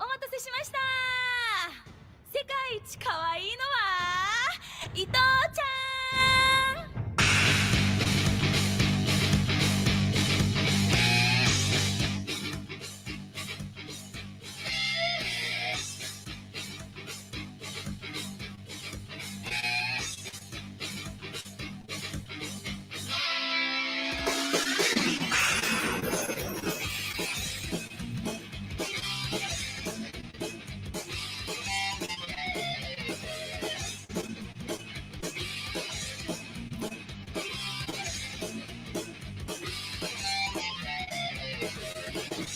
お待たせしました。世界一可愛いのは伊藤ちゃん。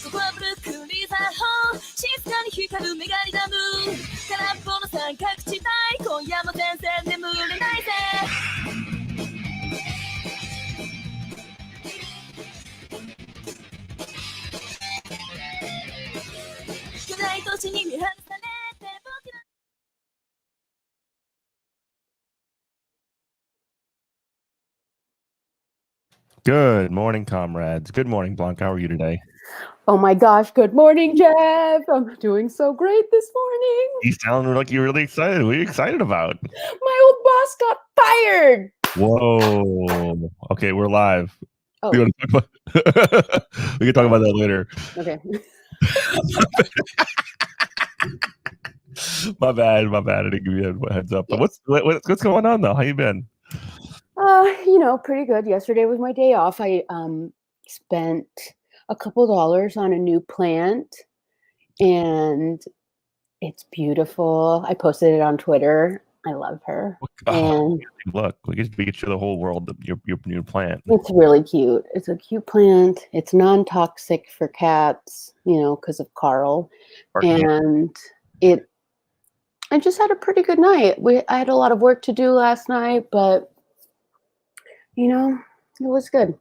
ここはブルックリンザホール、静かに光るメガリダム空っぽの三角地帯、今夜も全然眠れないぜ。巨大都市に見放されて僕らGood morning, comrades. Good morning, Blanca. How are you today? Oh my gosh, good morning, Jeff. I'm doing so great this morning. You sound like you're really excited. What are you excited about? My old boss got fired. Whoa. Okay, we're live. Oh. We can talk about that later. Okay. My bad. I didn't give you a heads up. But what's going on though? How you been? Pretty good. Yesterday was my day off. I spent a couple dollars on a new plant, and it's beautiful. I posted it on Twitter. I love her. And Look, we get show the whole world your new plant. It's really cute. It's a cute plant. It's non-toxic for cats, because of Carl. And I just had a pretty good night. I had a lot of work to do last night, but it was good.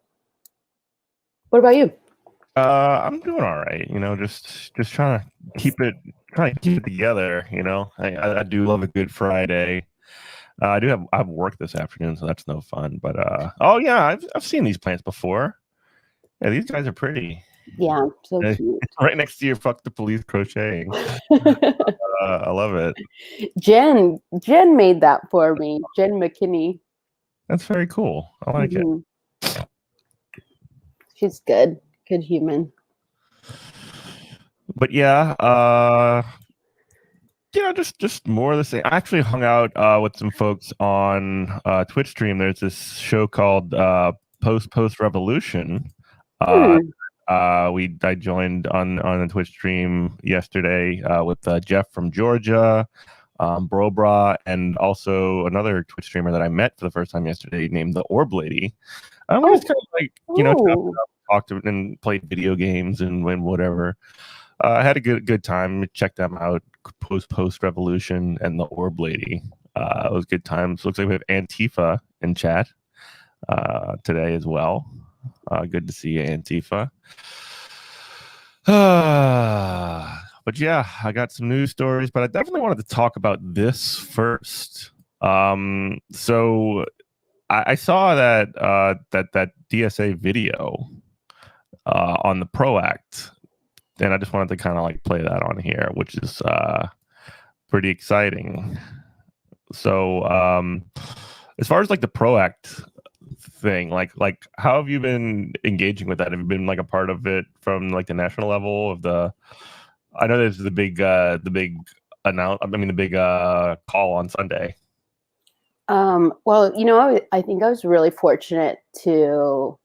What about you? I'm doing all right. Just trying to keep it together. I do love a good Friday. I have work this afternoon, so that's no fun. But I've seen these plants before. Yeah, these guys are pretty. Yeah, so cute. Right next to your "fuck the police" crocheting. I love it. Jen made that for me. Jen McKinney. That's very cool. I like it. She's good human. But just more of the same. I actually hung out with some folks on Twitch stream. There's this show called Post Revolution. I joined on the Twitch stream yesterday with Jeff from Georgia, Brobra, and also another Twitch streamer that I met for the first time yesterday named the Orb Lady. We just kind of talked and played video games and whatever. I had a good time. Check them out. Post Revolution and the Orb Lady. It was good times. Looks like we have Antifa in chat today as well. Good to see you, Antifa. But yeah, I got some news stories, but I definitely wanted to talk about this first. So I saw that that DSA video on the PRO Act, and I just wanted to kind of play that on here, which is pretty exciting. So as far as the PRO Act thing, how have you been engaging with that? Have you been a part of it from the national level of the? I know there's the big call on Sunday. Well, I think I was really fortunate to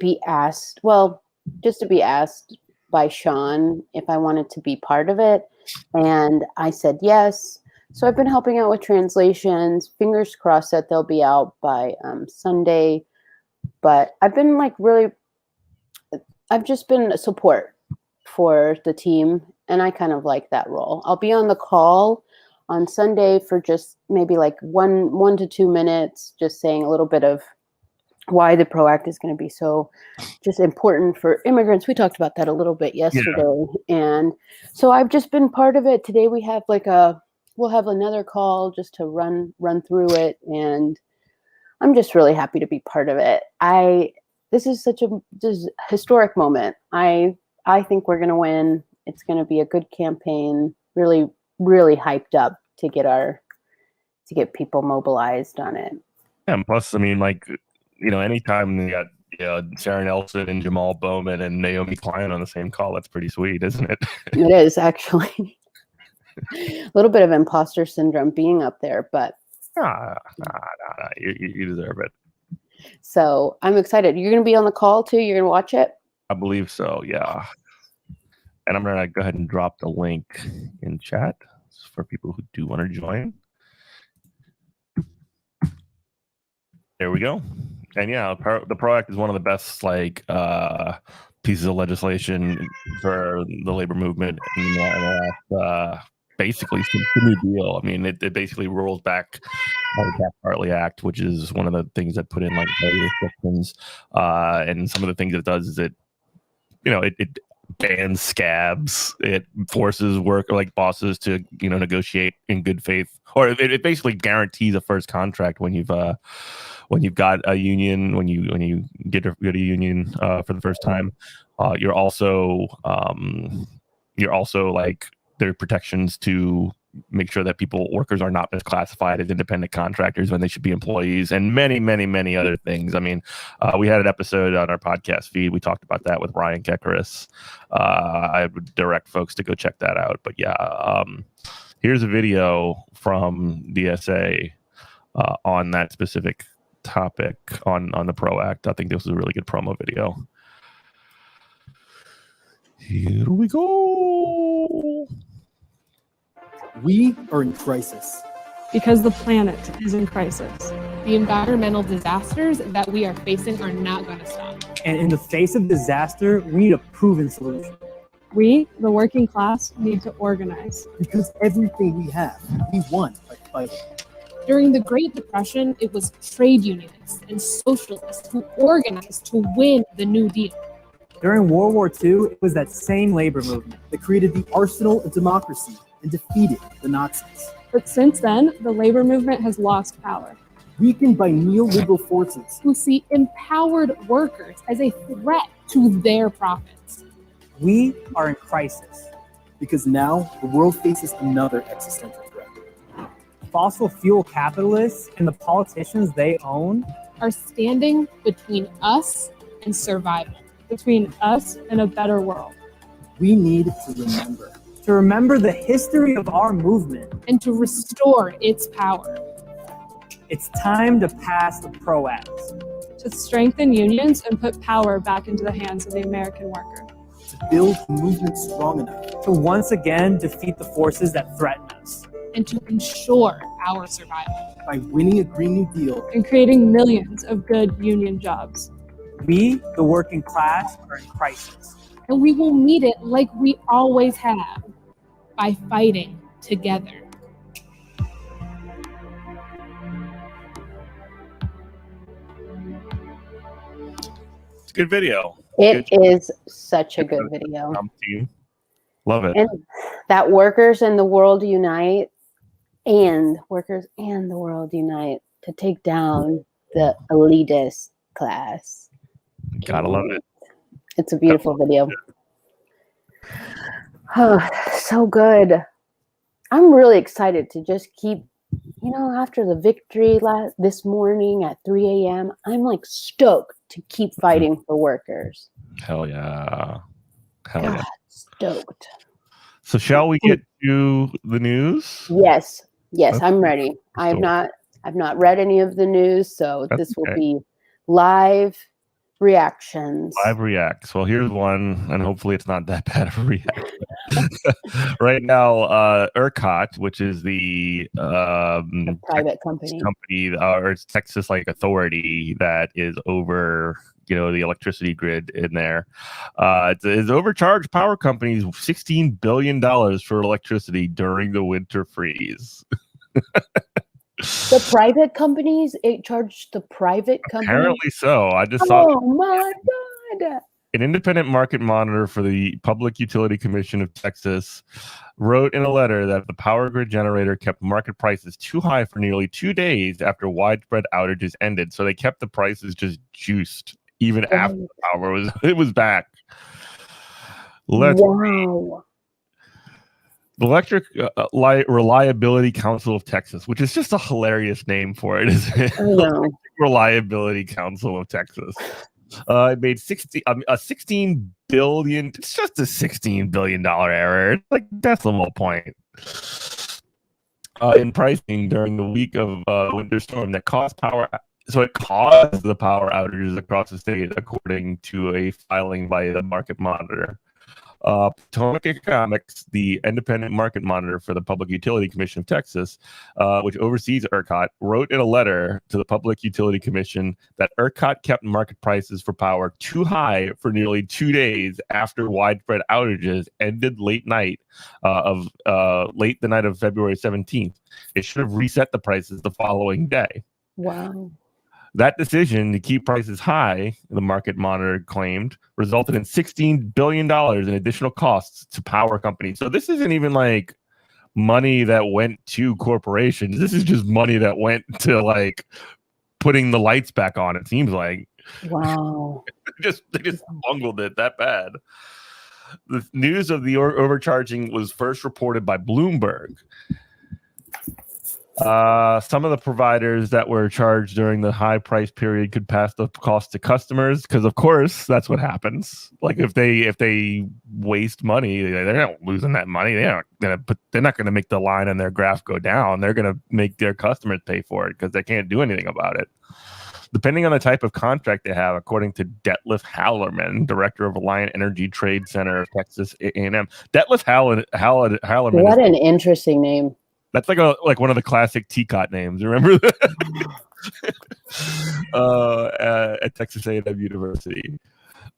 be asked. Well, just to be asked by Sean if I wanted to be part of it, and I said yes. So I've been helping out with translations. Fingers crossed that they'll be out by Sunday. But I've been I've just been a support for the team, and I kind of like that role. I'll be on the call on Sunday for just maybe 1 to 2 minutes, just saying a little bit of why the PRO Act is going to be so just important for immigrants. We talked about that a little bit yesterday. Yeah. And so I've just been part of it. Today we have we'll have another call just to run through it. And I'm just really happy to be part of it. This is such a historic moment. I think we're going to win. it's going to be a good campaign. Really, really hyped up to get people mobilized on it. Yeah, and plus, I mean, like, anytime you got Sarah Nelson and Jamal Bowman and Naomi Klein on the same call, that's pretty sweet, isn't it? It is actually a little bit of imposter syndrome being up there, but Nah, you deserve it. so I'm excited. You're going to be on the call too. You're going to watch it. I believe so. Yeah, and I'm gonna go ahead and drop the link in chat for people who do want to join. There we go. And yeah, the PRO Act is one of the best pieces of legislation for the labor movement in the last, basically since the New Deal. I mean, it basically rolls back the Taft-Hartley Act, which is one of the things that put in like restrictions. And some of the things it does is it bans scabs. It forces bosses to negotiate in good faith, or it basically guarantees a first contract when you've got a union, when you get a union for the first time. You're also like, there are protections to make sure that workers are not misclassified as independent contractors when they should be employees, and many, many, many other things. I mean, we had an episode on our podcast feed. We talked about that with Ryan Kekaris. I would direct folks to go check that out. But yeah, here's a video from DSA on that specific topic on the PRO Act. I think this was a really good promo video. Here we go. We are in crisis. Because the planet is in crisis. The environmental disasters that we are facing are not going to stop. And in the face of disaster, we need a proven solution. We, the working class, need to organize. Because everything we have, we won by fighting. During the Great Depression, it was trade unionists and socialists who organized to win the New Deal. During World War II, it was that same labor movement that created the arsenal of democracy and defeated the Nazis. But since then, the labor movement has lost power. Weakened by neoliberal forces who see empowered workers as a threat to their profits. We are in crisis because now the world faces another existential threat. Fossil fuel capitalists and the politicians they own are standing between us and survival. Between us and a better world. We need to remember the history of our movement and to restore its power. It's time to pass the PRO Act. To strengthen unions and put power back into the hands of the American worker. To build a movement strong enough to once again defeat the forces that threaten us. And to ensure our survival. By winning a Green New Deal. And creating millions of good union jobs. We, the working class, are in crisis. And we will meet it like we always have, by fighting together. It's a good video. It is such a good video. Love it. And that workers and the world unite, and workers and the world unite to take down the elitist class. Gotta love it. It's a beautiful video. Oh, so good. I'm really excited to just keep, after the victory this morning at 3 a.m., I'm like stoked to keep fighting for workers. Hell yeah. God, stoked. So shall we get to the news? Yes, I'm ready. I've not read any of the news, so this will be live reactions. Live reacts. Well, here's one, and hopefully it's not that bad of a reaction. Right now, ERCOT, which is the private company, or it's Texas authority that is over the electricity grid in there, is overcharged power companies $16 billion for electricity during the winter freeze. The private companies, it charged the private companies? Apparently so. I just saw. Oh my God. An independent market monitor for the Public Utility Commission of Texas wrote in a letter that the power grid generator kept market prices too high for nearly 2 days after widespread outages ended. So they kept the prices just juiced even after the power was back. Let's read The Electric Reliability Council of Texas, which is just a hilarious name for it, isn't it? I know. Reliability Council of Texas. It made 16 billion. It's just a $16 billion error. It's like decimal point in pricing during the week of winter storm that caused power. So it caused the power outages across the state, according to a filing by the Market Monitor. Potomac Economics, the independent market monitor for the Public Utility Commission of Texas, which oversees ERCOT, wrote in a letter to the Public Utility Commission that ERCOT kept market prices for power too high for nearly 2 days after widespread outages ended late the night of February 17th. It should have reset the prices the following day. Wow. That decision to keep prices high, the market monitor claimed, resulted in $16 billion in additional costs to power companies. So this isn't even like money that went to corporations. This is just money that went to like putting the lights back on, it seems like. Wow. They just bungled it that bad. The news of the overcharging was first reported by Bloomberg. Some of the providers that were charged during the high price period could pass the cost to customers because, of course, that's what happens. Like if they waste money, they're not losing that money. They're not gonna make the line on their graph go down. They're gonna make their customers pay for it because they can't do anything about it. Depending on the type of contract they have, according to Detlef Hallerman, director of Alliant Energy Trade Center of Texas A&M. Detlef Hallerman. What an interesting name. That's like one of the classic TCOT names. Remember that? At Texas A&M University.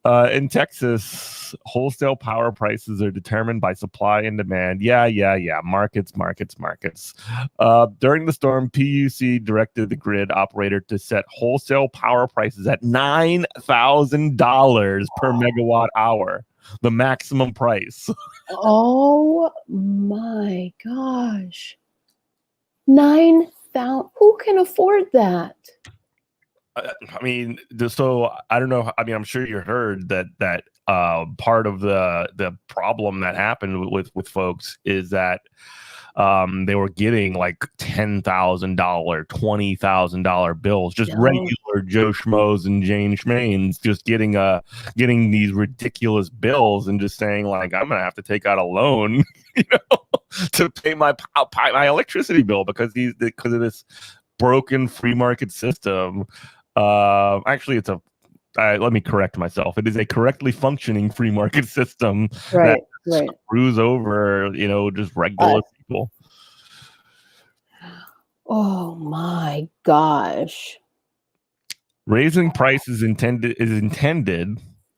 In Texas, wholesale power prices are determined by supply and demand. Yeah. Markets. During the storm, PUC directed the grid operator to set wholesale power prices at $9,000 per megawatt hour, the maximum price. Oh my gosh. 9,000. Who can afford that? I mean, so I don't know. I mean, I'm sure you heard that part of the problem that happened with folks is that they were getting like $10,000, $20,000 bills, just regular Joe Schmoes and Jane Schmains, just getting these ridiculous bills and just saying like, I'm gonna have to take out a loan, to pay my electricity bill because of this broken free market system. Actually, let me correct myself. It is a correctly functioning free market system that screws over, just regular people. Oh my gosh. Raising prices is intended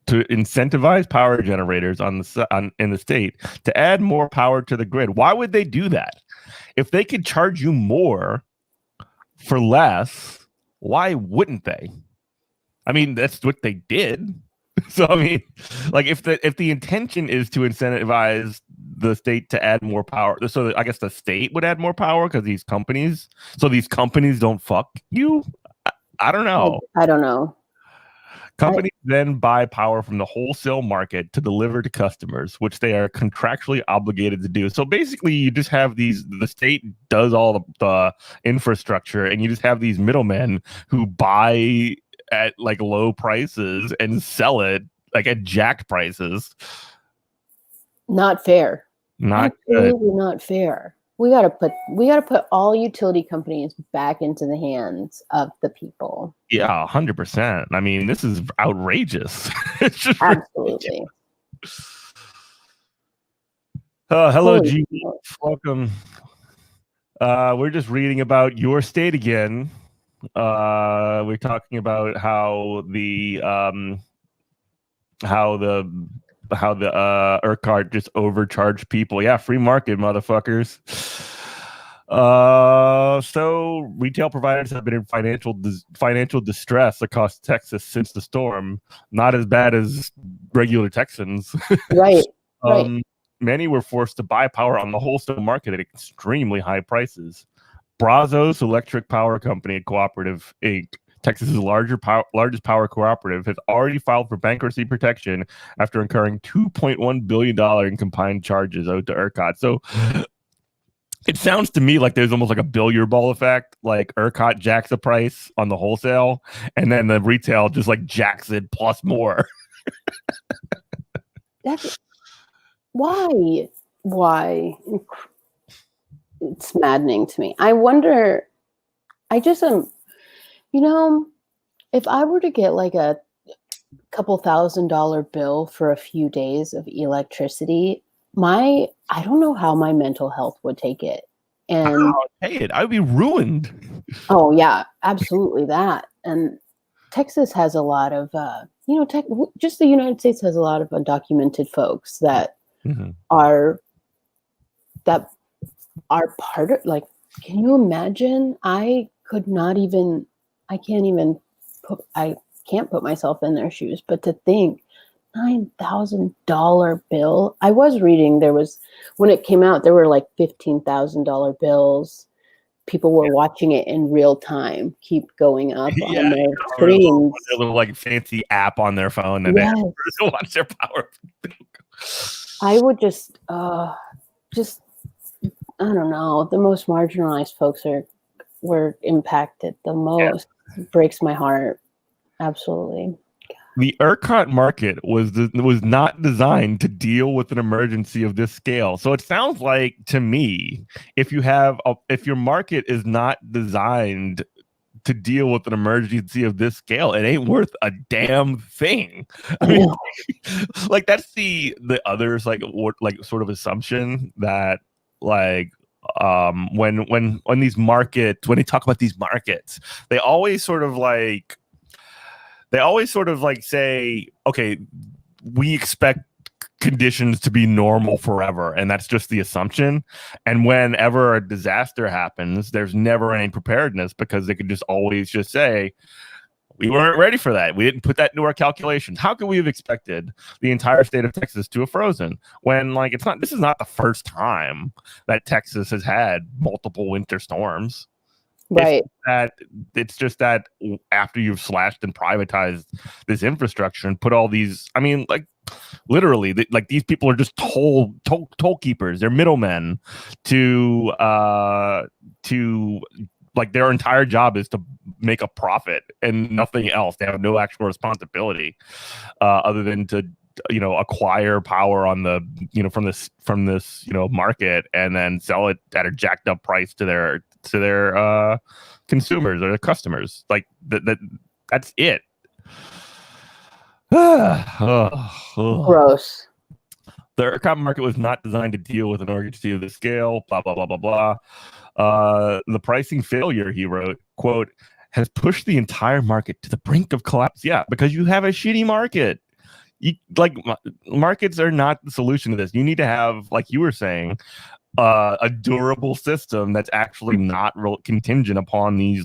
to incentivize power generators in the state to add more power to the grid. Why would they do that? If they could charge you more for less, why wouldn't they? I mean, that's what they did. So I mean, like if the intention is to incentivize the state to add more power, so I guess the state would add more power because these companies don't fuck you. I don't know. I don't know. Companies then buy power from the wholesale market to deliver to customers, which they are contractually obligated to do. So basically, you just have the state does all the infrastructure, and you just have these middlemen who buy at like low prices and sell it like at jacked prices. Not fair. Not Absolutely good. Not fair. We gotta put all utility companies back into the hands of the people. Yeah, 100%. I mean, this is outrageous. It's just absolutely. Hello, G. Welcome. We're just reading about your state again. We're talking about how the ERCOT just overcharged people. Yeah, free market, motherfuckers. So retail providers have been in financial distress across Texas since the storm. Not as bad as regular Texans. Right. Many were forced to buy power on the wholesale market at extremely high prices. Brazos Electric Power Company Cooperative Inc., Texas's largest power cooperative, has already filed for bankruptcy protection after incurring $2.1 billion in combined charges owed to ERCOT. So it sounds to me like there's almost like a billiard ball effect. Like ERCOT jacks the price on the wholesale, and then the retail just like jacks it plus more. That's why? It's maddening to me. I wonder. I just am. If I were to get like a couple $1,000 bill for a few days of electricity, I don't know how my mental health would take it. And pay it. I would be ruined. Oh yeah, absolutely that. And Texas has a lot of, just the United States has a lot of undocumented folks that are part of, like, can you imagine? I can't put myself in their shoes, but to think $9,000 bill. I was reading when it came out, there were like $15,000 bills. People were watching it in real time, keep going up on their screens. A little like fancy app on their phone, and they watch their power. I would just I don't know. The most marginalized folks were impacted the most. It breaks my heart. Absolutely. The ERCOT market was not designed to deal with an emergency of this scale. So it sounds like to me, if your market is not designed to deal with an emergency of this scale, it ain't worth a damn thing. I mean, like that's the other sort of assumption that when these markets, when they talk about these markets, they always sort of say, okay, we expect conditions to be normal forever, and that's just the assumption. And whenever a disaster happens, there's never any preparedness, because they could just always just say, we weren't ready for that. We didn't put that into our calculations. How could we have expected the entire state of Texas to have frozen when, like, this is not the first time that Texas has had multiple winter storms. Right. It's just that after you've slashed and privatized this infrastructure and put all these, I mean, like literally, like these people are just toll keepers. They're middlemen to like their entire job is to make a profit and nothing else. They have no actual responsibility other than to acquire power on the from this market and then sell it at a jacked up price to their consumers or their customers. Like that's it. Gross. The ERCOT market was not designed to deal with an emergency of this scale. Blah blah blah blah blah. The pricing failure, he wrote, quote, has pushed the entire market to the brink of collapse. Yeah, because you have a shitty market. Markets are not the solution to this. You need to have, like you were saying, a durable system that's actually not contingent upon these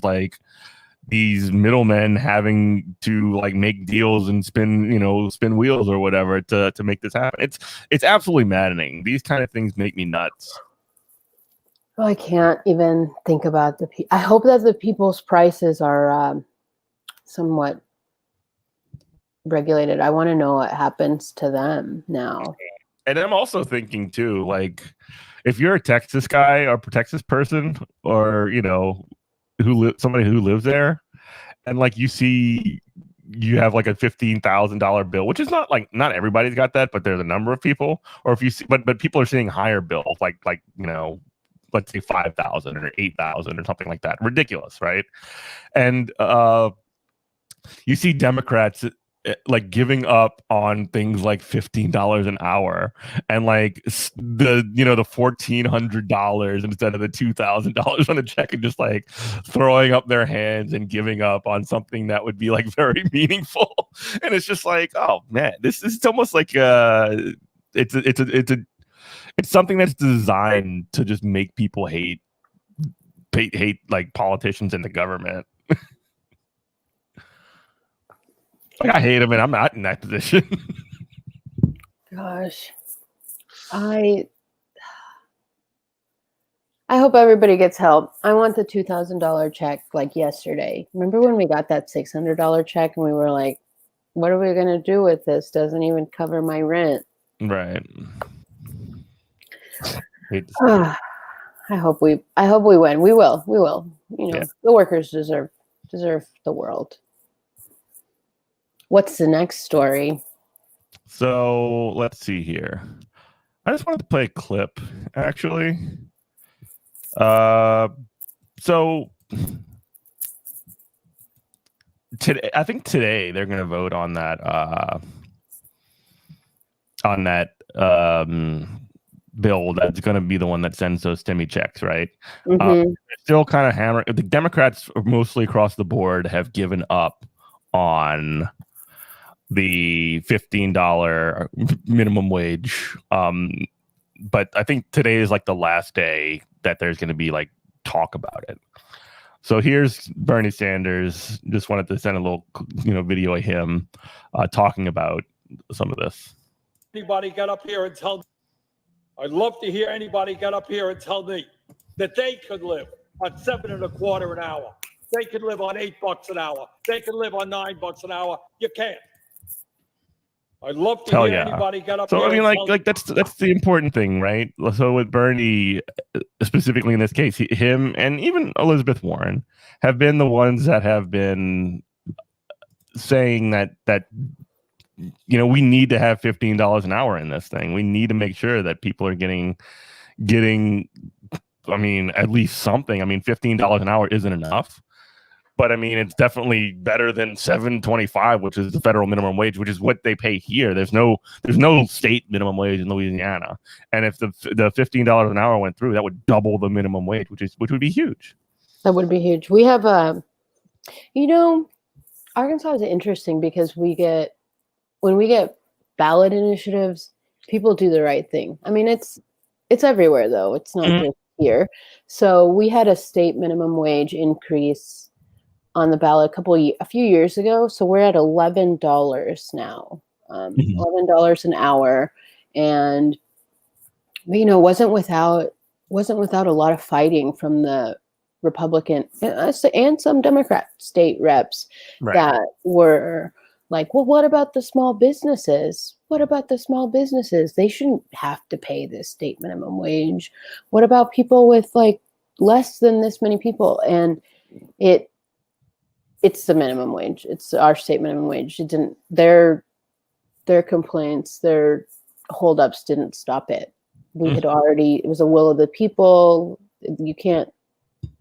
middlemen having to like make deals and spin wheels or whatever to make this happen. It's absolutely maddening. These kind of things make me nuts. Well, I can't even think about I hope that the people's prices are somewhat regulated. I want to know what happens to them now. And I'm also thinking too, like, if you're a Texas guy or a Texas person, or somebody who lives there, and like you have like a $15,000 bill, which is not everybody's got that, but there's a number of people. Or if you see, but people are seeing higher bills, like let's say 5,000 or 8,000 or something like that. Ridiculous, right? And you see Democrats like giving up on things like $15 an hour and like the $1,400 instead of the $2,000 on a check, and just like throwing up their hands and giving up on something that would be like very meaningful. And it's just like, oh man, this is almost like it's something that's designed to just make people hate like politicians and the government. Like, I hate him, and I'm not in that position. Gosh, I hope everybody gets help. I want the $2,000 check like yesterday. Remember when we got that $600 check and we were like, what are we going to do with this? Doesn't even cover my rent. Right. I hope we win. We will. You know, Yeah. the workers deserve the world. What's the next story? So let's see here. I just wanted to play a clip, actually. So today, I think today they're going to vote on that bill that's going to be the one that sends those stimmy checks, right? Still kind of hammering. The Democrats, mostly across the board, have given up on the $15 minimum wage. But I think today is like the last day that there's going to be like talk about it. So here's Bernie Sanders. Just wanted to send a little, video of him talking about some of this. Anybody get up here and tell me? I'd love to hear anybody get up here and tell me that they could live on $7.25 an hour. They could live on $8 an hour. They could live on $9 an hour. You can't. I'd love to hear anybody get up here. So I mean, and that's the important thing, right? So with Bernie, specifically in this case, him and even Elizabeth Warren have been the ones that have been saying that we need to have $15 an hour in this thing. We need to make sure that people are getting. I mean, at least something. I mean, $15 an hour isn't enough. But I mean, it's definitely better than $7.25, which is the federal minimum wage, which is what they pay here. There's no state minimum wage in Louisiana, and if the $15 an hour went through, that would double the minimum wage, which would be huge. That would be huge. We have Arkansas is interesting because when we get ballot initiatives, people do the right thing. I mean, it's everywhere though. It's not just here. So we had a state minimum wage increase on the ballot a few years ago. So we're at $11 now, $11 an hour. And, wasn't without a lot of fighting from the Republican and some Democrat state reps that were like, well, what about the small businesses? What about the small businesses? They shouldn't have to pay this state minimum wage. What about people with like less than this many people? And it's the minimum wage. It's our state minimum wage. It didn't. Their complaints, their holdups didn't stop it. We had already. It was a will of the people. You can't.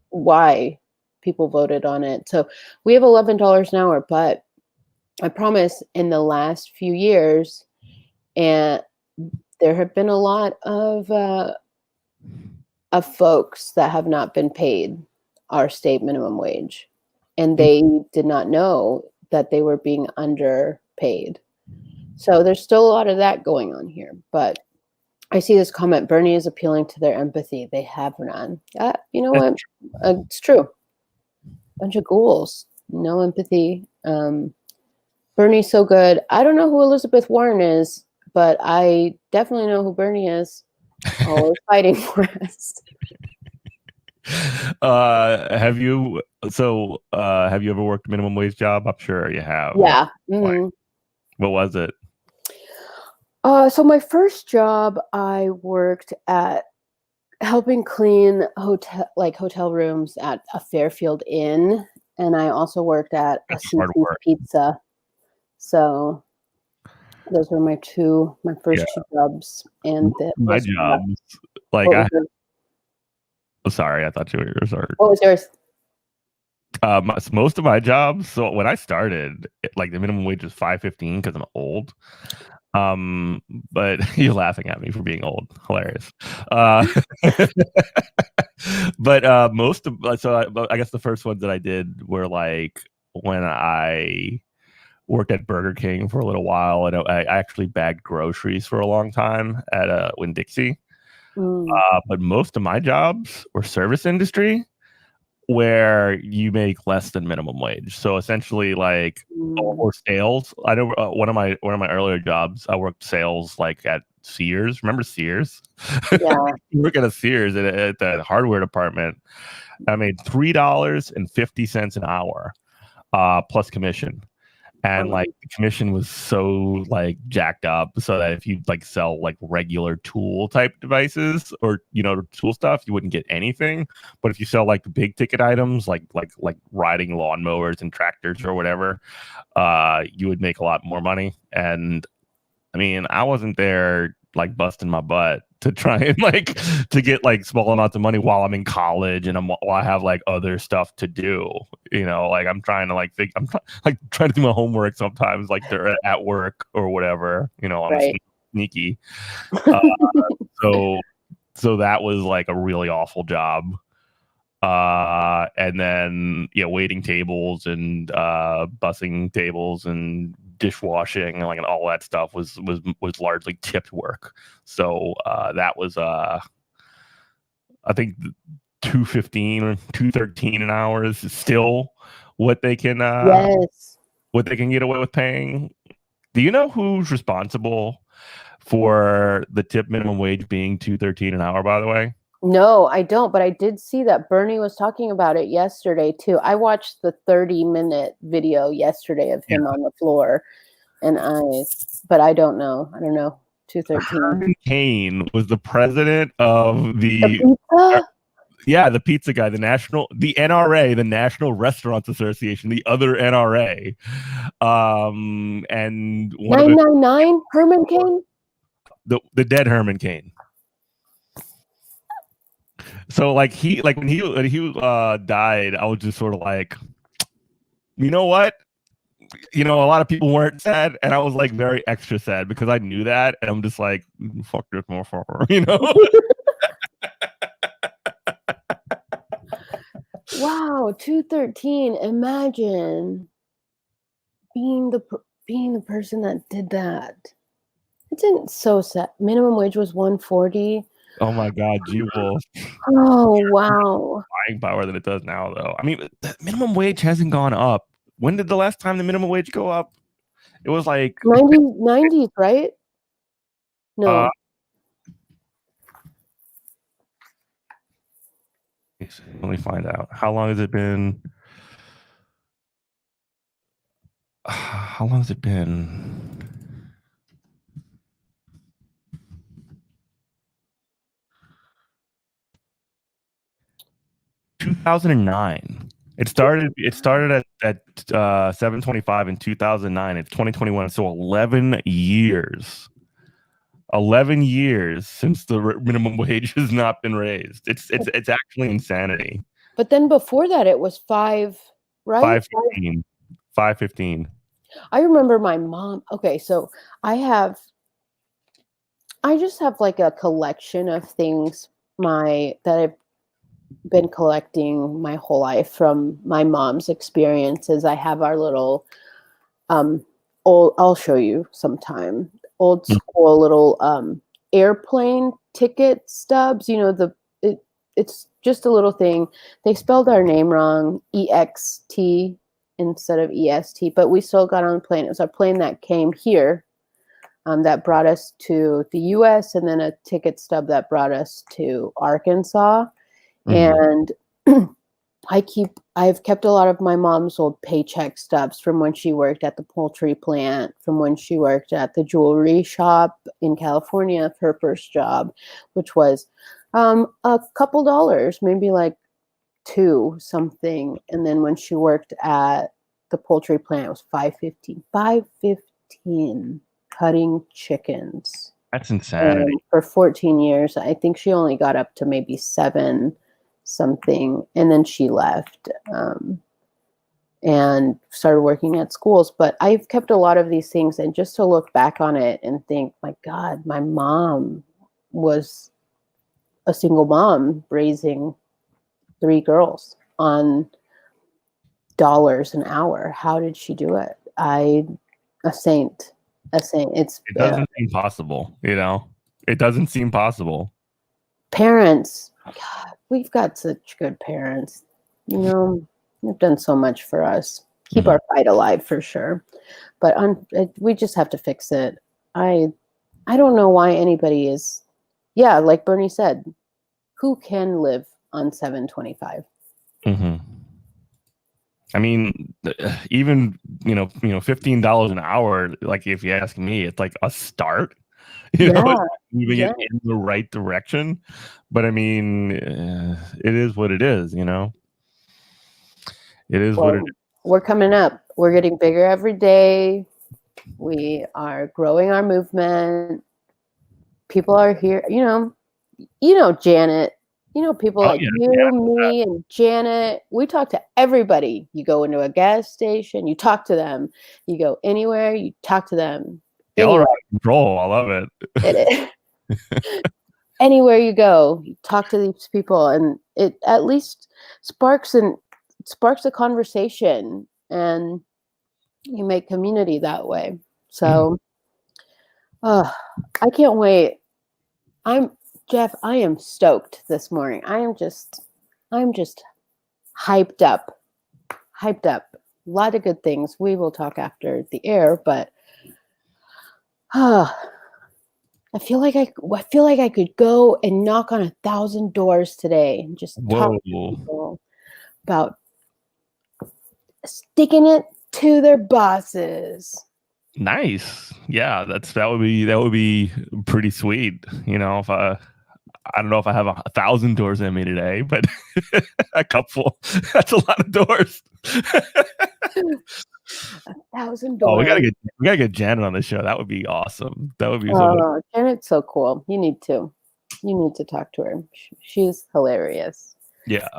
Why people voted on it? So we have $11 an hour. But I promise, in the last few years, and there have been a lot of folks that have not been paid our state minimum wage. And they did not know that they were being underpaid. So there's still a lot of that going on here. But I see this comment, Bernie is appealing to their empathy. They have none. You know what? It's true. Bunch of ghouls. No empathy. Bernie's so good. I don't know who Elizabeth Warren is, but I definitely know who Bernie is. Always fighting for us. Have you ever worked a minimum wage job? I'm sure you have. Yeah. What was it? So my first job, I worked at helping clean hotel rooms at a Fairfield Inn, and I also worked at a Cece's Pizza. So those were my first two jobs. And my jobs, sorry, I thought you were sorry. What was yours? Most of my jobs. So when I started, the minimum wage was $5.15 because I'm old. But you're laughing at me for being old. Hilarious. But I guess the first ones that I did were when I worked at Burger King for a little while, and I actually bagged groceries for a long time at Winn-Dixie. But most of my jobs were service industry, where you make less than minimum wage. So essentially, like, or sales. I know one of my earlier jobs, I worked sales like at Sears. Remember Sears? Yeah. You work at a Sears at the hardware department. I made $3.50 an hour, plus commission. And like the commission was so like jacked up so that if you like sell like regular tool type devices or tool stuff, you wouldn't get anything. But if you sell like big ticket items like riding lawnmowers and tractors or whatever, you would make a lot more money. And I mean, I wasn't there like busting my butt to try and like to get like small amounts of money while I'm in college and while I have like other stuff to do. Like I'm trying to like trying to do my homework sometimes like they're at work or whatever. I'm Right. sneaky. So that was like a really awful job. And then waiting tables and bussing tables and dishwashing and like all that stuff was largely tipped work. So that was I think $2.15 or $2.13 an hour is still what they can Yes. what they can get away with paying. Do you know who's responsible for the tip minimum wage being $2.13 an hour, by the way? No, I don't, but I did see that Bernie was talking about it yesterday too. I watched the 30-minute video yesterday of him on the floor, but I don't know. I don't know. 213. Herman Cain was the president of The pizza? the pizza guy, the NRA, the National Restaurants Association, the other NRA. And 999 Herman Cain? The dead Herman Cain. So when he died, I was just sort of like, you know what? A lot of people weren't sad, and I was like very extra sad because I knew that, and I'm just like, fuck this motherfucker, Wow, 213. Imagine being the person that did that. It's so sad. Minimum wage was 140. Oh my God, Jubal. Oh wow. Buying power than it does now, though. I mean, the minimum wage hasn't gone up. When did the last time the minimum wage go up? It was like 90s, right? No. Let me find out. How long has it been? How long has it been? $2009. It started at 725 in 2009. It's 2021, so 11 years. 11 years since the minimum wage has not been raised. It's actually insanity. But then before that, it was 5, right? 515. 515. I remember my mom. Okay, so I just have like a collection of things that I've been collecting my whole life from my mom's experiences. I have our little I'll show you sometime. Old school little airplane ticket stubs. It's just a little thing. They spelled our name wrong, EXT instead of EST, but we still got on the plane. It was our plane that came here that brought us to the US, and then a ticket stub that brought us to Arkansas. And I've kept a lot of my mom's old paycheck stubs from when she worked at the poultry plant, from when she worked at the jewelry shop in California, her first job, which was a couple dollars, maybe like $2 something. And then when she worked at the poultry plant, it was $5.15. $5.15 cutting chickens. That's insanity. And for 14 years, I think she only got up to maybe 7 something, and then she left and started working at schools. But I've kept a lot of these things, and just to look back on it and think, my God, my mom was a single mom raising 3 girls on dollars an hour. How did she do it? A saint. It doesn't seem possible, It doesn't seem possible. Parents, God, we've got such good parents. You know, they've done so much for us. Keep our fight alive for sure. But we just have to fix it. I don't know why anybody is, yeah, like Bernie said, who can live on $7.25? I mean, even $15 an hour. Like, if you ask me, it's like a start. It's moving it in the right direction. But I mean, it is what it is. It is what it is. We're coming up. We're getting bigger every day. We are growing our movement. People are here. Janet. People like me, and Janet. We talk to everybody. You go into a gas station, you talk to them. You go anywhere, you talk to them. Y'all are out of control. I love it. Anywhere you go, you talk to these people, and it at least sparks a conversation, and you make community that way. So, I can't wait. Jeff, I am stoked this morning. I'm just hyped up. A lot of good things. We will talk after the air, but I feel like I could go and knock on 1,000 doors today and just talk to people about sticking it to their bosses. Nice. Yeah, that would be pretty sweet. If I don't know if I have 1,000 doors in me today, but a couple. That's a lot of doors. 1,000 doors. Oh, we gotta get Janet on the show. That would be awesome. That would be so Janet's so cool. You need to talk to her. She's hilarious. Yeah.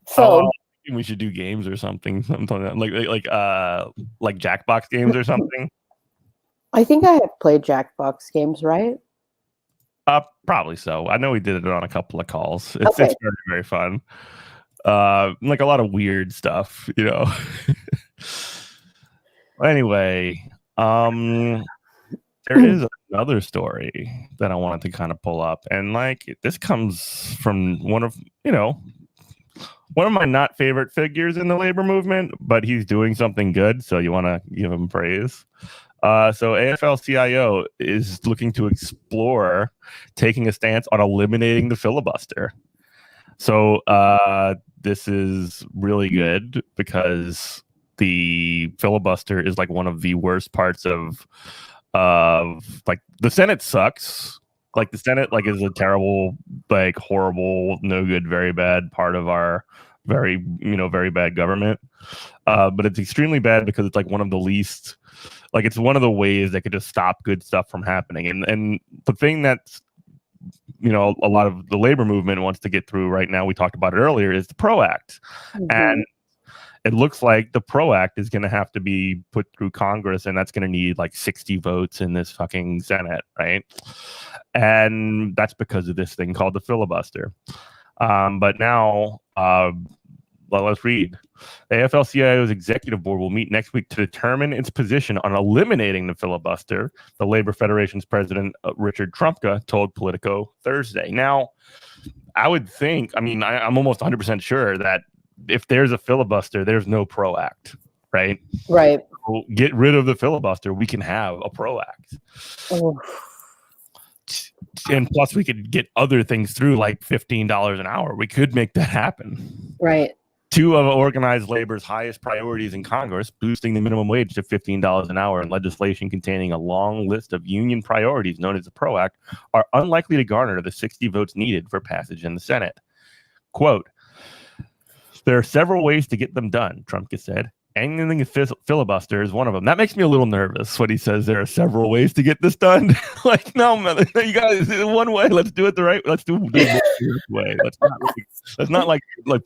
So we should do games or something. Like Jackbox games or something. I think I have played Jackbox games, right? Probably so. I know we did it on a couple of calls. It's very, very fun. Like a lot of weird stuff, Anyway, there is another story that I wanted to kind of pull up, and this comes from one of my not favorite figures in the labor movement, but he's doing something good, so you want to give him praise. So AFL-CIO is looking to explore taking a stance on eliminating the filibuster. So this is really good because the filibuster is one of the worst parts of the Senate sucks. The Senate is a terrible, horrible, no good, very bad part of our very bad government. But it's extremely bad because it's one of the least. It's one of the ways that could just stop good stuff from happening. And the thing that's, a lot of the labor movement wants to get through right now, we talked about it earlier, is the PRO Act. And it looks like the PRO Act is going to have to be put through Congress, and that's going to need 60 votes in this fucking Senate, right? And that's because of this thing called the filibuster. But now, let's read. The AFL-CIO's executive board will meet next week to determine its position on eliminating the filibuster, the Labor Federation's president, Richard Trumka, told Politico Thursday. Now, I would think, I'm almost 100% sure that if there's a filibuster, there's no PRO Act, right? Right. So get rid of the filibuster, we can have a PRO Act. Oh. And plus, we could get other things through, like $15 an hour. We could make that happen. Right. Two of organized labor's highest priorities in Congress, boosting the minimum wage to $15 an hour and legislation containing a long list of union priorities known as the PRO Act, are unlikely to garner the 60 votes needed for passage in the Senate. Quote, there are several ways to get them done, Trumka said. Ending a filibuster is one of them. That makes me a little nervous when he says there are several ways to get this done. No, man, you guys, one way. Let's do it the right. Let's do it the way. Let's not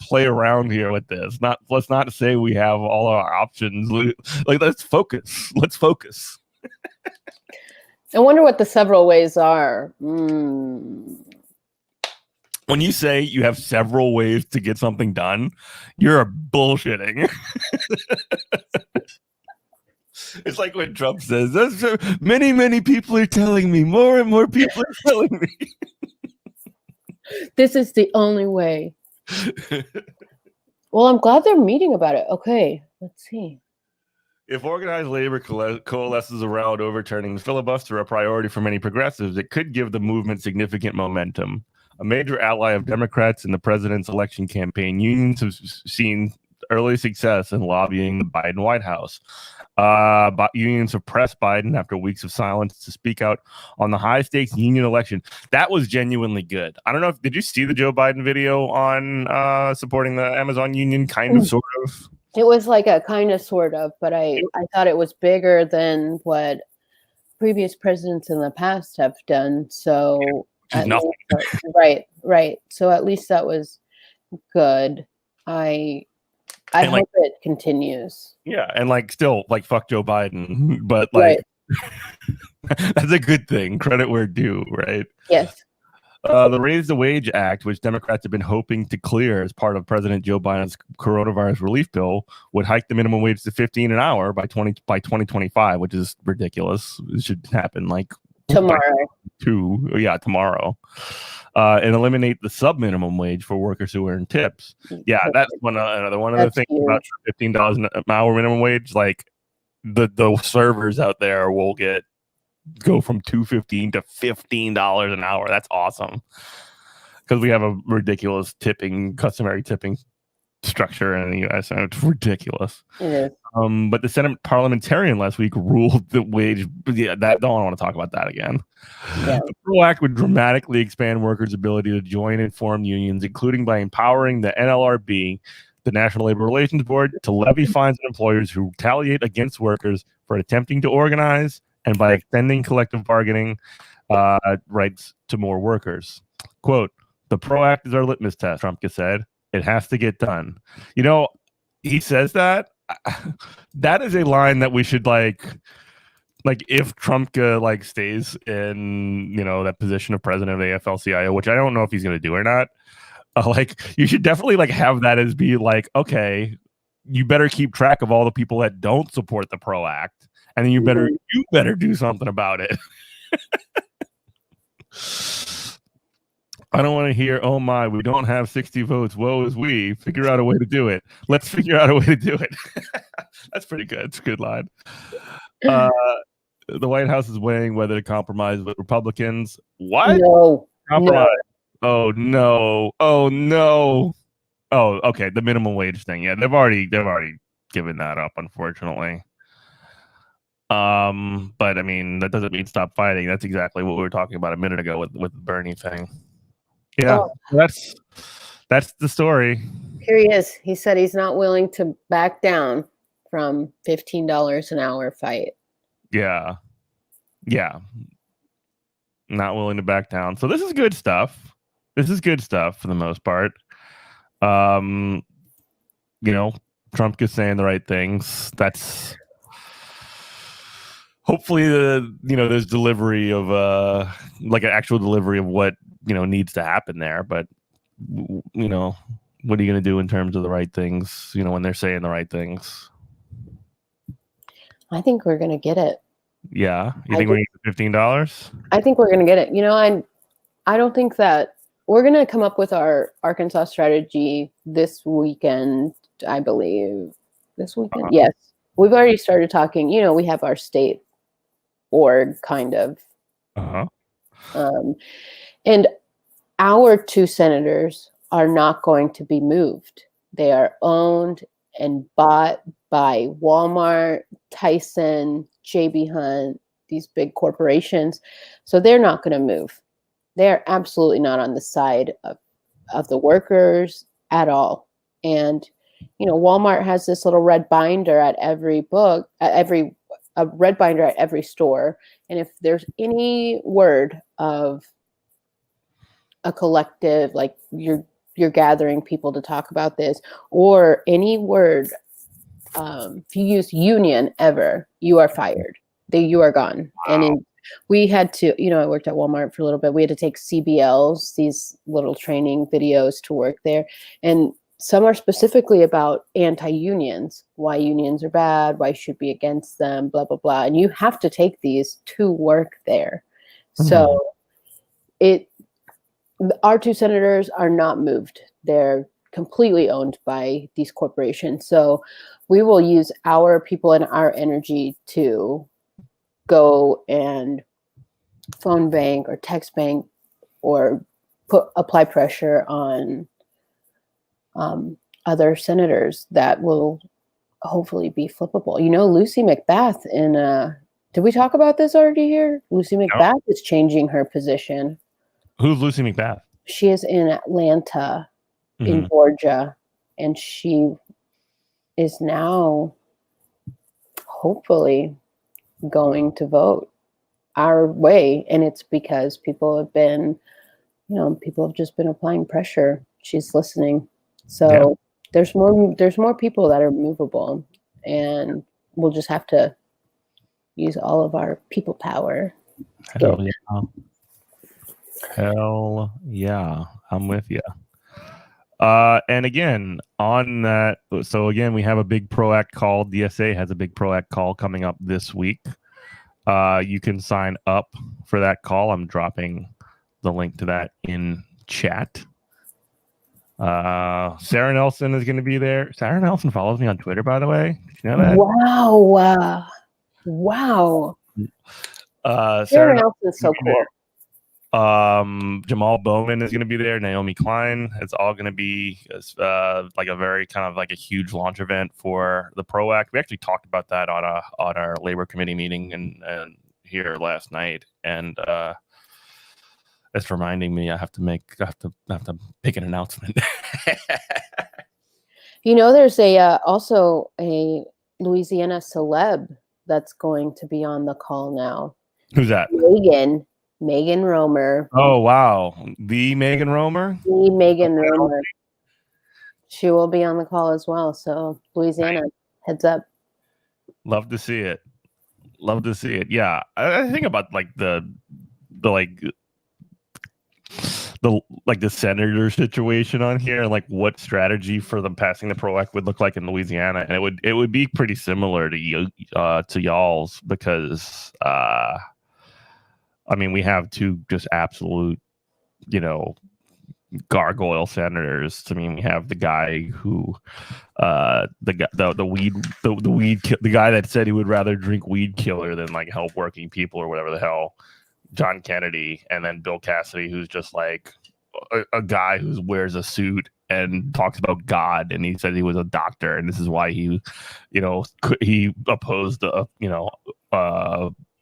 play around here with this. Let's not say we have all our options. Let's focus. Let's focus. I wonder what the several ways are. When you say you have several ways to get something done, you're bullshitting. It's like when Trump says, many, many people are telling me, more and more people are telling me. This is the only way. Well, I'm glad they're meeting about it. Okay, let's see. If organized labor coalesces around overturning the filibuster, a priority for many progressives, it could give the movement significant momentum. A major ally of Democrats in the president's election campaign, unions have seen early success in lobbying the Biden White House. But unions have pressed Biden after weeks of silence to speak out on the high-stakes union election. That was genuinely good. I don't know did you see the Joe Biden video on supporting the Amazon union? Kind of, sort of. It was like a kind of, sort of, but I thought it was bigger than what previous presidents in the past have done. So Nothing. Right. So at least that was good. I hope it continues. Yeah, and still fuck Joe Biden, but that's a good thing. Credit where due, right? Yes. The Raise the Wage Act, which Democrats have been hoping to clear as part of President Joe Biden's coronavirus relief bill, would hike the minimum wage to $15 an hour by 2025, which is ridiculous. It should happen tomorrow. Tomorrow. And eliminate the sub-minimum wage for workers who earn tips. Yeah, that's another one of the things about $15 an hour minimum wage. The servers out there will go from $2.15 to $15 an hour. That's awesome because we have a ridiculous customary tipping structure in the U.S. and it's ridiculous. It is. But the Senate parliamentarian last week ruled the wage. Yeah, don't want to talk about that again. Yeah. The PRO Act would dramatically expand workers' ability to join and form unions, including by empowering the NLRB, the National Labor Relations Board, to levy fines on employers who retaliate against workers for attempting to organize, and by extending collective bargaining rights to more workers. Quote, the PRO Act is our litmus test, Trump said. It has to get done. He says that. That is a line that we should if Trump stays in that position of president of AFL-CIO, which I don't know if he's going to do or not. You should definitely have that as be okay, you better keep track of all the people that don't support the PRO Act, and then you better do something about it. I don't want to hear, oh my, we don't have 60 votes. Woe is we. Figure out a way to do it. Let's figure out a way to do it. That's pretty good. It's a good line. The White House is weighing whether to compromise with Republicans. What? No. Compromise. No. Oh no. Oh no. Oh, okay. The minimum wage thing. Yeah, they've already given that up, unfortunately. But I mean, that doesn't mean stop fighting. That's exactly what we were talking about a minute ago with the Bernie thing. Yeah, that's the story. Here he is. He said he's not willing to back down from $15 an hour fight. Yeah. Not willing to back down. So this is good stuff. This is good stuff for the most part. Trump is saying the right things. That's hopefully there's delivery of an actual delivery of what needs to happen there. But what are you going to do in terms of the right things? When they're saying the right things. I think we're going to get it. Yeah, you think we're going to get $15? I think we're going to get it. I don't think that we're going to come up with our Arkansas strategy this weekend. I believe this weekend. Yes, we've already started talking. We have our state org kind of. And our two senators are not going to be moved. They are owned and bought by Walmart, Tyson, JB Hunt, these big corporations. So they're not going to move. They're absolutely not on the side of the workers at all. And, Walmart has this little red binder at every book, a red binder at every store. And if there's any word of a collective, you're gathering people to talk about this, or any word, if you use union ever, you are fired. You are gone. Wow. And we had to, I worked at Walmart for a little bit. We had to take CBLs, these little training videos to work there. And some are specifically about anti-unions, why unions are bad, why you should be against them, blah, blah, blah. And you have to take these to work there. Mm-hmm. So our two senators are not moved. They're completely owned by these corporations. So we will use our people and our energy to go and phone bank or text bank or apply pressure on other senators that will hopefully be flippable. You know, Lucy McBath did we talk about this already here? Lucy McBath is changing her position. Who's Lucy McBath? She is in Atlanta, in Georgia, and she is now hopefully going to vote our way. And it's because people have just been applying pressure. She's listening. So there's more people that are movable, and we'll just have to use all of our people power. Hell yeah. I'm with you. And again, on that, so again, we have a big PRO-ACT call. DSA has a big PRO-ACT call coming up this week. You can sign up for that call. I'm dropping the link to that in chat. Sarah Nelson is going to be there. Sarah Nelson follows me on Twitter, by the way. Did you know that? Wow. Sarah Nelson's so cool. Jamal Bowman is going to be there. Naomi Klein. It's all going to be like a very kind of like a huge launch event for the PRO-ACT. We actually talked about that on our labor committee meeting and here last night. And that's reminding me I have to make an announcement. You know, there's also a Louisiana celeb that's going to be on the call now. Who's that? Megan Romer. Oh, wow. The Megan Romer? The Megan Romer. She will be on the call as well. So Louisiana, heads up. Love to see it. Yeah. I think about like the senator situation on here and like what strategy for them passing the PRO-ACT would look like in Louisiana, and it would be pretty similar to y'all's because I mean, we have two just absolute, gargoyle senators. I mean, we have the guy who, the guy that said he would rather drink weed killer than like help working people or whatever the hell, John Kennedy, and then Bill Cassidy, who's just like a guy who wears a suit and talks about God, and he said he was a doctor, and this is why he opposed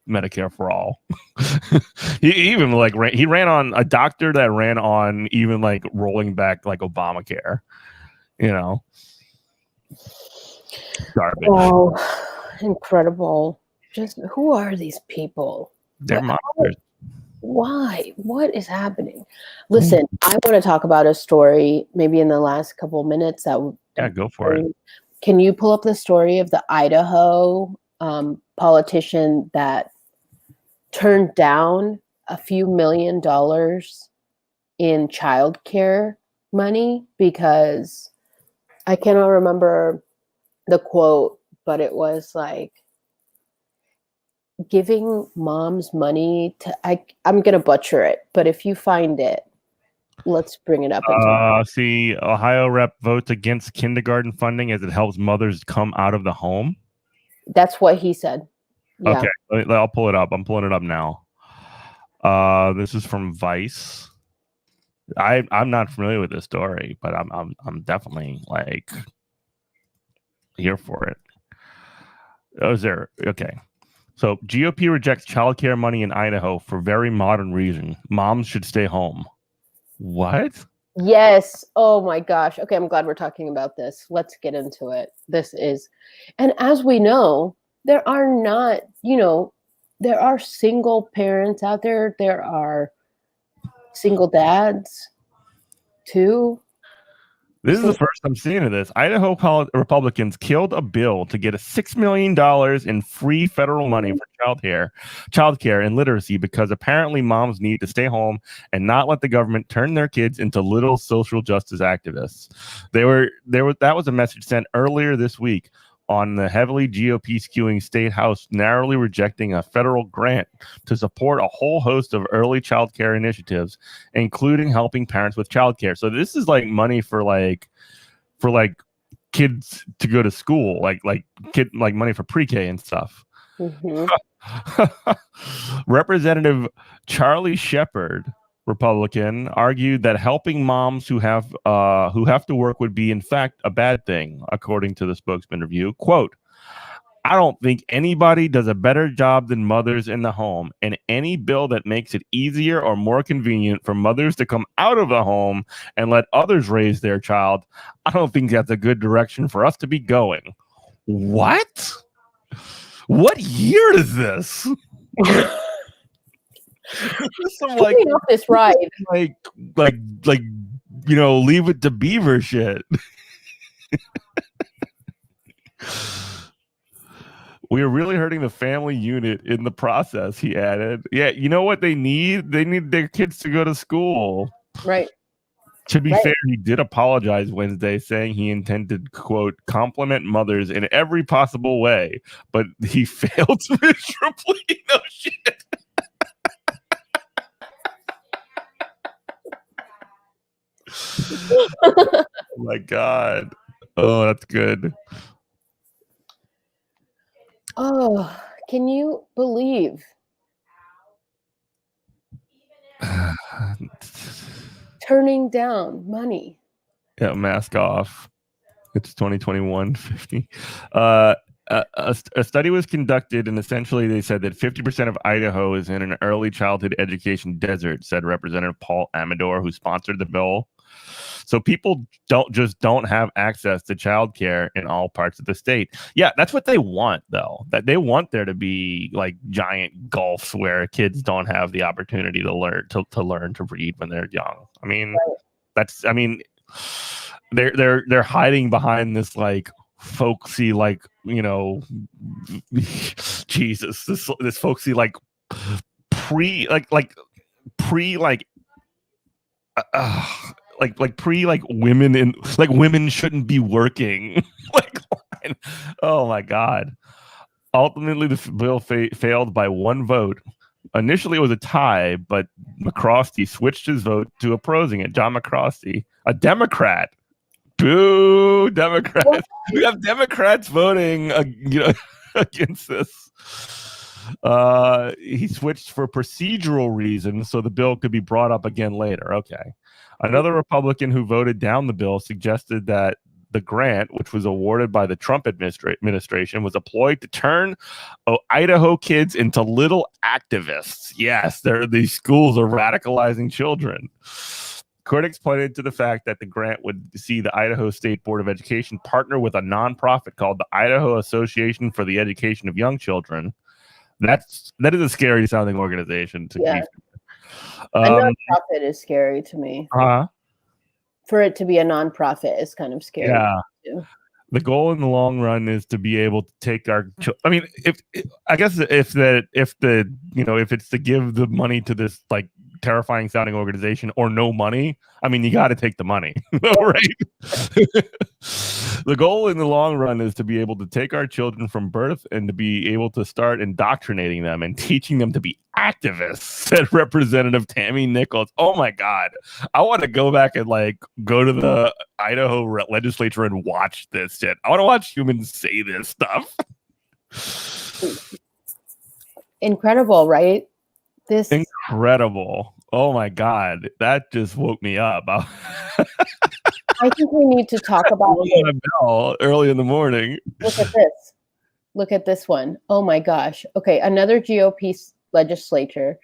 Medicare for all. he even he ran on a doctor that ran on even like rolling back like Obamacare. Garbage. Wow, incredible. Just who are these people? They're monsters. Why? What is happening? Listen, I want to talk about a story maybe in the last couple of minutes. Go for it. Can you pull up the story of the Idaho politician that turned down a few $1 million in childcare money because I cannot remember the quote, but it was like giving moms money to I'm gonna butcher it, but if you find it, let's bring it up. See, Ohio rep votes against kindergarten funding as it helps mothers come out of the home. That's what he said. Yeah. Okay, I'll pull it up. I'm pulling it up now. This is from Vice. I'm not familiar with this story, but I'm definitely like here for it. Oh, is there? Okay. So GOP rejects childcare money in Idaho for very modern reason. Moms should stay home. What? Yes. Oh my gosh. Okay, I'm glad we're talking about this. Let's get into it. And as we know, there are not, there are single parents out there. There are single dads too. This is the first I'm seeing of this. Idaho Republicans killed a bill to get $6 million in free federal money for childcare and literacy because apparently moms need to stay home and not let the government turn their kids into little social justice activists. That was a message sent earlier this week. on the heavily GOP skewing state house narrowly rejecting a federal grant to support a whole host of early child care initiatives, including helping parents with child care. So this is like money for kids to go to school, like money for pre-K and stuff. Mhm. Representative Charlie Shepard, Republican, argued that helping moms who have to work would be in fact a bad thing, according to the spokesman review. Quote, I don't think anybody does a better job than mothers in the home, and any bill that makes it easier or more convenient for mothers to come out of the home and let others raise their child, I don't think that's a good direction for us to be going. What? What year is this? Some like Getting off this ride. like Leave It to Beaver shit. We are really hurting the family unit in the process, he added. Yeah, you know what they need? They need their kids to go to school. Right. To be Right. fair, he did apologize Wednesday, saying he intended, quote, compliment mothers in every possible way, but he failed miserably. No shit. Oh my God. Oh, that's good. Oh, can you believe turning down money? Yeah, mask off. It's 2021 50. A study was conducted, and essentially they said that 50% of Idaho is in an early childhood education desert, said Representative Paul Amador, who sponsored the bill. So people don't have access to childcare in all parts of the state. Yeah, that's what they want, though. That they want there to be like giant gulfs where kids don't have the opportunity to learn to read when they're young. I mean, they're hiding behind this like folksy, like, Jesus, this folksy like pre women in like women shouldn't be working. Like, oh my God. Ultimately, the bill failed by one vote. Initially, it was a tie, but McCrosty switched his vote to opposing it. John McCrosty, a Democrat. Boo, Democrats. We have Democrats voting against this. He switched for procedural reasons so the bill could be brought up again later. Okay. Another Republican who voted down the bill suggested that the grant, which was awarded by the Trump administration, was employed to turn Idaho kids into little activists. Yes, these schools are radicalizing children. Critics pointed to the fact that the grant would see the Idaho State Board of Education partner with a nonprofit called the Idaho Association for the Education of Young Children. That is a scary sounding organization to Yeah. A nonprofit is scary to me. For it to be a nonprofit is kind of scary. Yeah. Too. The goal in the long run is to be able to take our. I mean, if it's to give the money to this like terrifying sounding organization or no money, I mean, you got to take the money, right? The goal in the long run is to be able to take our children from birth and to be able to start indoctrinating them and teaching them to be activists, said Representative Tammy Nichols. Oh my God. I want to go back and like go to the Idaho legislature and watch this shit. I want to watch humans say this stuff. Incredible, right? Incredible. Oh my God. That just woke me up. I think we need to talk about it early in the morning. Look at this. Look at this one. Oh my gosh. Okay, another GOP legislator,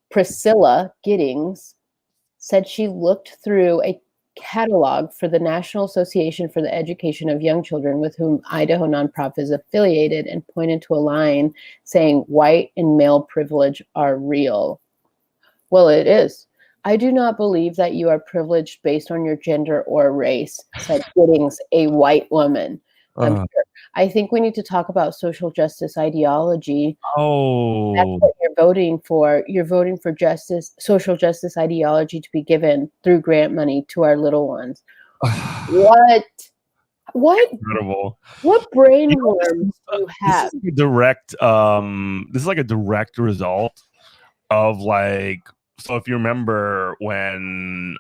Priscilla Giddings, said she looked through a catalog for the National Association for the Education of Young Children with whom Idaho nonprofit is affiliated and pointed to a line saying white and male privilege are real. Well, it is. I do not believe that you are privileged based on your gender or race, said Giddings, a white woman. Sure. I think we need to talk about social justice ideology. Oh, that's what you're voting for. You're voting for social justice ideology to be given through grant money to our little ones. What? What Incredible. brain You know, worms do you have? This is a direct this is like a direct result of like, so if you remember when,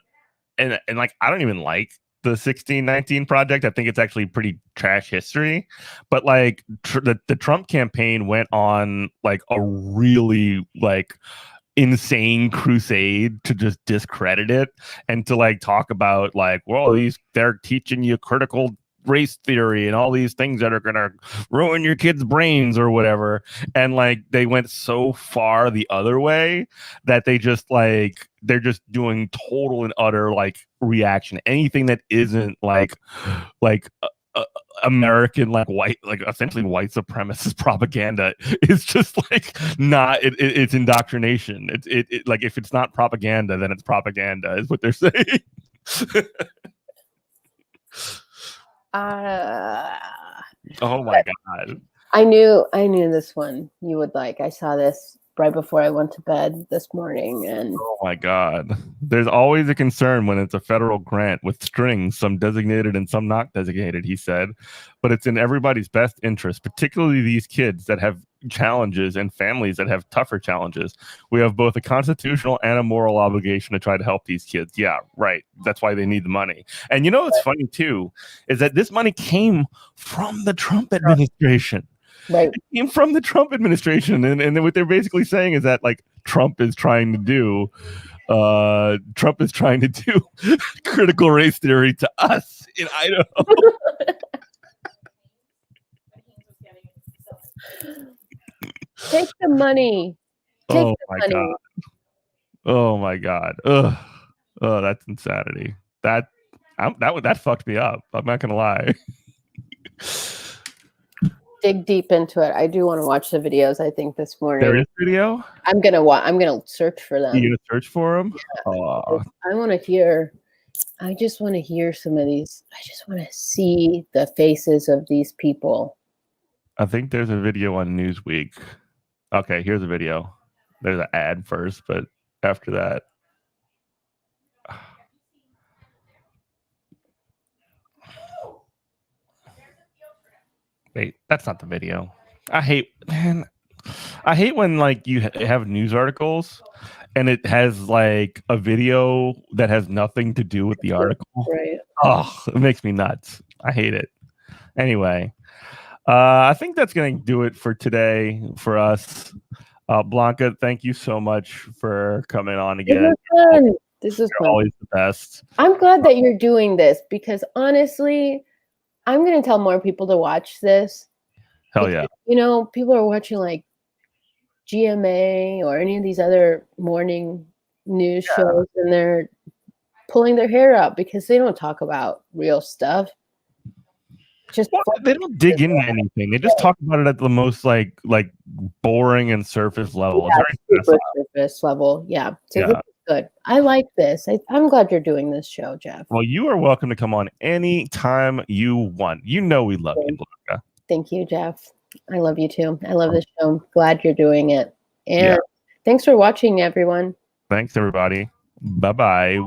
and like I don't even like the 1619 project. I think it's actually pretty trash history, but like the Trump campaign went on like a really like insane crusade to just discredit it and to like talk about like, well, they're teaching you critical race theory and all these things that are gonna ruin your kids' brains or whatever. And like they went so far the other way that they're just doing total and utter like reaction. Anything that isn't like American like white, like essentially white supremacist propaganda is just like not it's indoctrination. It like if it's not propaganda, then it's propaganda is what they're saying. Oh my god. I knew this one you would like. I saw this right before I went to bed this morning, and Oh my god. There's always a concern when it's a federal grant with strings, some designated and some not designated, he said. But it's in everybody's best interest, particularly these kids that have challenges and families that have tougher challenges. We have both a constitutional and a moral obligation to try to help these kids. Yeah, right. That's why they need the money. And you know what's funny too is that this money came from the Trump administration. right. It came from the Trump administration, and what they're basically saying is that like Trump is trying to do critical race theory to us in Idaho. Take the money. Take Oh the my money. god. Oh my god. Ugh. Oh, that's insanity. That fucked me up. I'm not gonna lie. Dig deep into it. I do want to watch the videos. I think this morning. There is video. I'm gonna search for them. You gonna search for them? Yeah. I want to hear. I just want to hear some of these. I just want to see the faces of these people. I think there's a video on Newsweek. Okay, here's a video. There's an ad first, but after that. Wait, that's not the video. I hate when like you have news articles and it has like a video that has nothing to do with the article. Right. Oh, it makes me nuts. I hate it. Anyway, I think that's going to do it for today for us. Blanca, thank you so much for coming on again. This is fun. Always the best. I'm glad that you're doing this because honestly, I'm going to tell more people to watch this. Hell yeah. You know, people are watching like GMA or any of these other morning news shows and they're pulling their hair out because they don't talk about real stuff. They don't dig into anything. They just talk about it at the most like boring and surface level. Yeah, super surface level. Yeah. So this is good. I like this. I'm glad you're doing this show, Jeff. Well, you are welcome to come on any time you want. You know we love you, Blanca. Thank you, Jeff. I love you too. I love this show. I'm glad you're doing it. And thanks for watching, everyone. Thanks, everybody. Bye-bye.